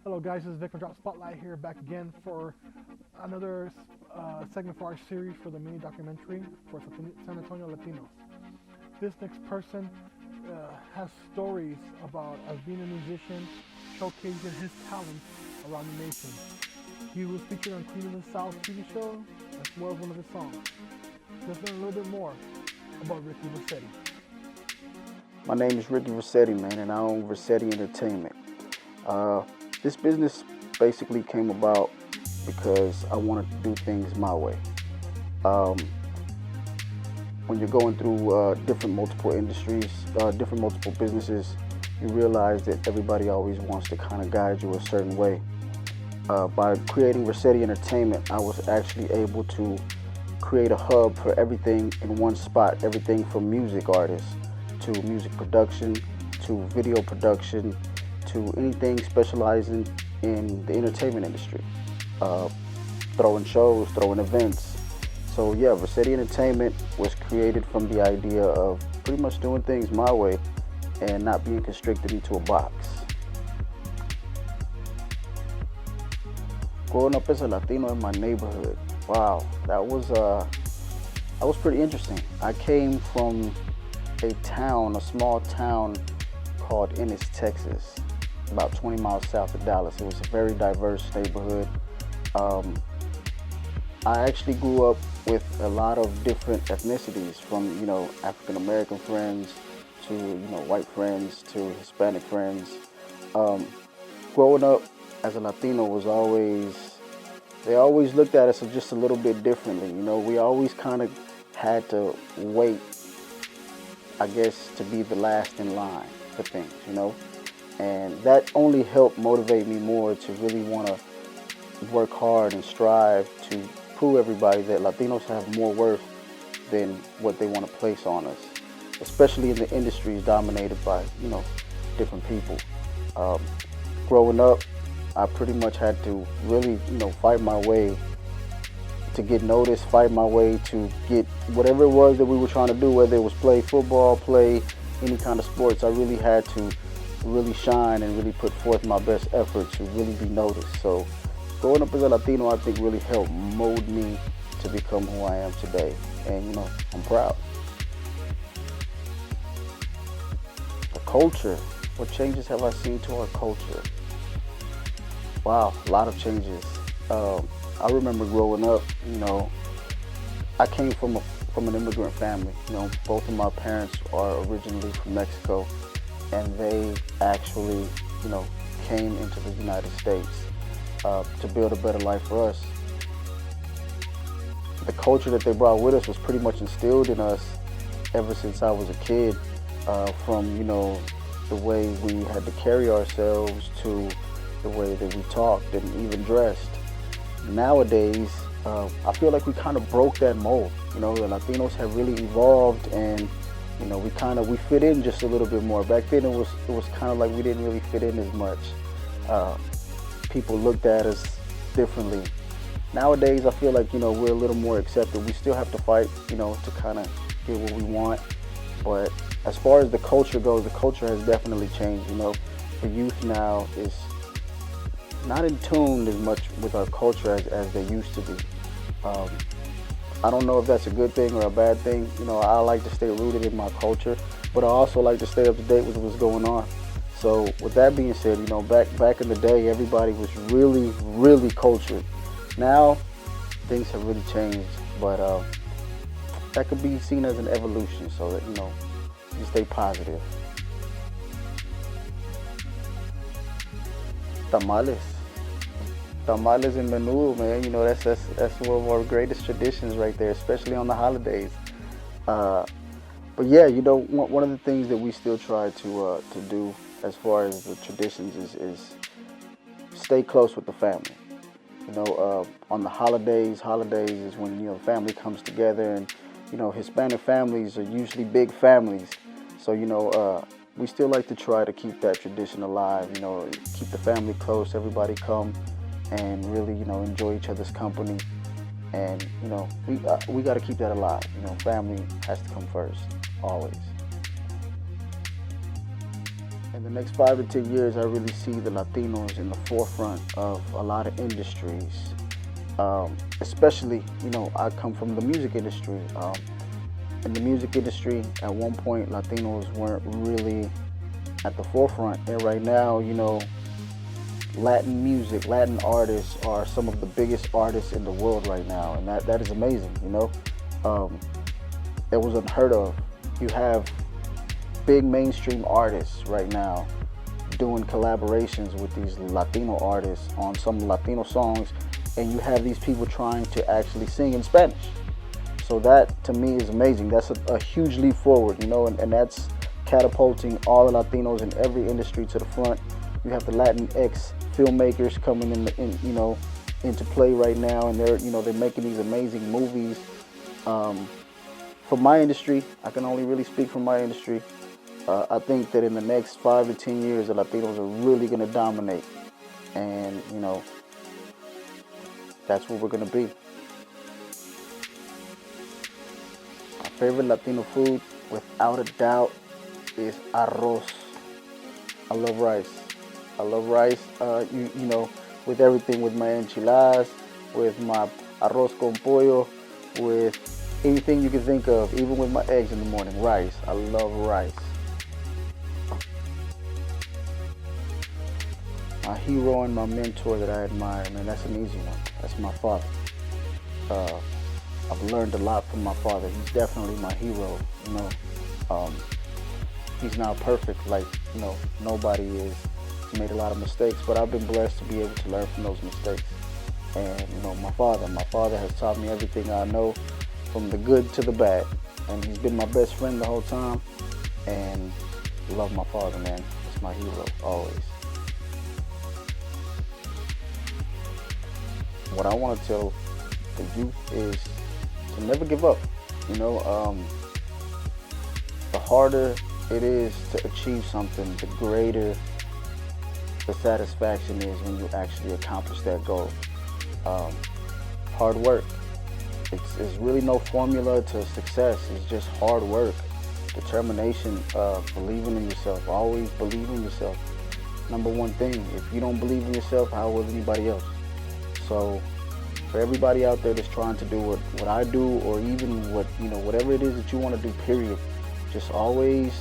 Hello guys, this is Vic from Drop Spotlight here, back again for another segment for our series for the mini documentary for San Antonio Latinos. This next person has stories about us being a musician, showcasing his talents around the nation. He was featured on Queen of the South TV show as well as one of his songs. Let's learn a little bit more about Ricky Versetti. My name is Ricky Versetti, man, and I own Versetti Entertainment. This business basically came about because I wanted to do things my way. Um, when you're going through different multiple industries, different multiple businesses, you realize that everybody always wants to kind of guide you a certain way. By creating Versetti Entertainment, I was actually able to create a hub for everything in one spot, everything from music artists to music production to video production to anything specializing in the entertainment industry. Throwing shows, throwing events. So yeah, Versetti Entertainment was created from the idea of pretty much doing things my way and not being constricted into a box. Growing up as a Latino in my neighborhood, wow, that was pretty interesting. I came from a small town called Ennis, Texas, about 20 miles south of Dallas. It was a very diverse neighborhood. I actually grew up with a lot of different ethnicities, from African American friends to white friends to Hispanic friends. Growing up as a Latino they always looked at us just a little bit differently. We always kind of had to wait, I guess, to be the last in line for things, and that only helped motivate me more to really want to work hard and strive to prove everybody that Latinos have more worth than what they want to place on us, especially in the industries dominated by different people. Growing up, I pretty much had to really fight my way to get noticed, fight my way to get whatever it was that we were trying to do, whether it was play football, play any kind of sports. I really had to really shine and really put forth my best effort to really be noticed. So growing up as a Latino, I think really helped mold me to become who I am today. And I'm proud. The culture, what changes have I seen to our culture? Wow, a lot of changes. I remember growing up, I came from an immigrant family. Both of my parents are originally from Mexico, and they actually, came into the United States to build a better life for us. The culture that they brought with us was pretty much instilled in us ever since I was a kid, from, the way we had to carry ourselves to the way that we talked and even dressed. Nowadays, I feel like we kind of broke that mold. The Latinos have really evolved, and we fit in just a little bit more. Back then, it was kind of like we didn't really fit in as much. People looked at us differently. Nowadays, I feel like we're a little more accepted. We still have to fight, to kind of get what we want. But as far as the culture goes, the culture has definitely changed. The youth now is not in tune as much with our culture as they used to be. I don't know if that's a good thing or a bad thing. I like to stay rooted in my culture, but I also like to stay up to date with what's going on. So with that being said, back in the day, everybody was really, really cultured. Now, things have really changed, but that could be seen as an evolution, so that, you stay positive. Tamales. Tamales and menudo, man. That's one of our greatest traditions right there, especially on the holidays. But yeah, one of the things that we still try to do as far as the traditions is stay close with the family. On the holidays is when family comes together, and Hispanic families are usually big families, so we still like to try to keep that tradition alive. Keep the family close, everybody come and really enjoy each other's company, and we got to keep that alive. Family has to come first, always. in the next 5 to 10 years, I really see the Latinos in the forefront of a lot of industries. Especially, I come from the music industry. In the music industry, at one point, Latinos weren't really at the forefront. And right now, Latin music, Latin artists are some of the biggest artists in the world right now. And that is amazing, It was unheard of. You have big mainstream artists right now doing collaborations with these Latino artists on some Latino songs, and you have these people trying to actually sing in Spanish. So that, to me, is amazing. That's a huge leap forward, and that's catapulting all the Latinos in every industry to the front. You have the Latinx filmmakers coming into play right now, and they're making these amazing movies. For my industry, I can only really speak from my industry. I think that in the next 5 to 10 years, the Latinos are really going to dominate, and that's what we're going to be. My favorite Latino food, without a doubt, is arroz. I love rice. I love rice, with everything, with my enchiladas, with my arroz con pollo, with anything you can think of, even with my eggs in the morning. Rice. I love rice. My hero and my mentor that I admire, man, that's an easy one. That's my father. I've learned a lot from my father. He's definitely my hero, He's not perfect, like, nobody is. He's made a lot of mistakes, but I've been blessed to be able to learn from those mistakes. And, my father has taught me everything I know, from the good to the bad. And he's been my best friend the whole time. And I love my father, man. He's my hero, always. What I want to tell the youth is to never give up. The harder it is to achieve something, the greater the satisfaction is when you actually accomplish that goal. Hard work. It's really no formula to success. It's just hard work, determination, believing in yourself. Always believe in yourself. Number one thing. If you don't believe in yourself, how will anybody else? So for everybody out there that's trying to do what I do, or even whatever it is that you want to do, period, just always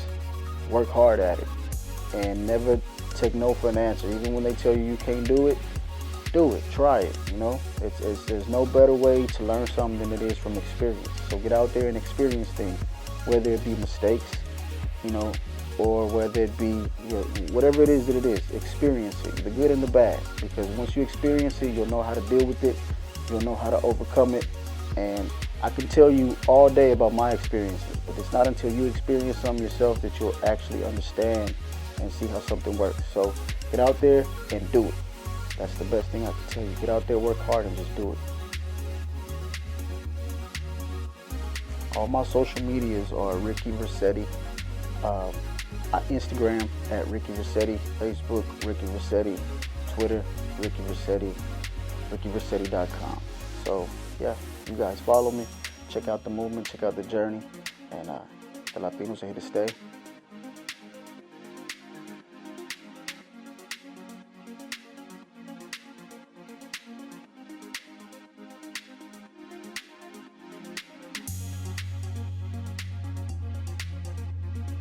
work hard at it and never take no for an answer. Even when they tell you can't do it, try it. There's no better way to learn something than it is from experience. So get out there and experience things, whether it be mistakes, or whether it be whatever it is that it is. Experience it, the good and the bad, because once you experience it, you'll know how to deal with it, you'll know how to overcome it. And I can tell you all day about my experiences, but it's not until you experience something yourself that you'll actually understand and see how something works. So get out there and do it. That's the best thing I can tell you. Get out there, work hard, and just do it. All my social medias are Ricky Versetti. Instagram at Ricky Versetti, Facebook Ricky Versetti, Twitter Ricky Versetti, RickyVersetti.com. So yeah, you guys follow me, check out the movement, check out the journey, and the Latinos are here to stay.